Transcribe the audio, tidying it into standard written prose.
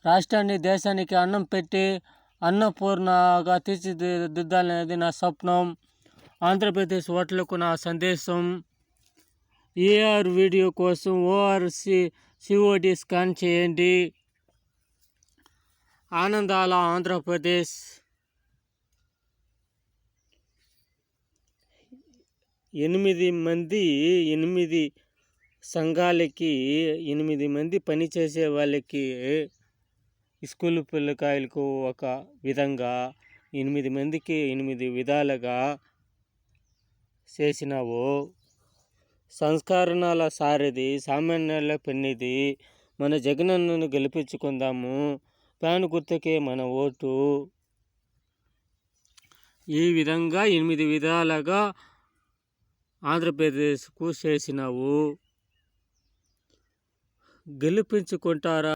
రాష్ట్రాన్ని దేశానికి అన్నం పెట్టి అన్నపూర్ణగా తీర్చిదిద్దాలనేది నా స్వప్నం. ఆంధ్రప్రదేశ్ ఓటర్లకు నా సందేశం. ఏఆర్ వీడియో కోసం ORCOD స్కాన్ చేయండి. ఆనందాల ఆంధ్రప్రదేశ్. 8 సంఘాలకి 8 మంది పనిచేసే వాళ్ళకి స్కూల్ పిల్లకాయలకు ఒక విధంగా 8 మందికి 8 విధాలుగా చేసినావు. సంస్కరణల సారథి, సామాన్యుల పెన్నిధి, మన జగనన్నను గెలిపించుకుందాము. ఫ్యాన్ గుర్తుకే మన ఓటు. ఈ విధంగా 8 విధాలుగా ఆంధ్రప్రదేశ్కు చేసినావు. గెలిపించుకుంటారా?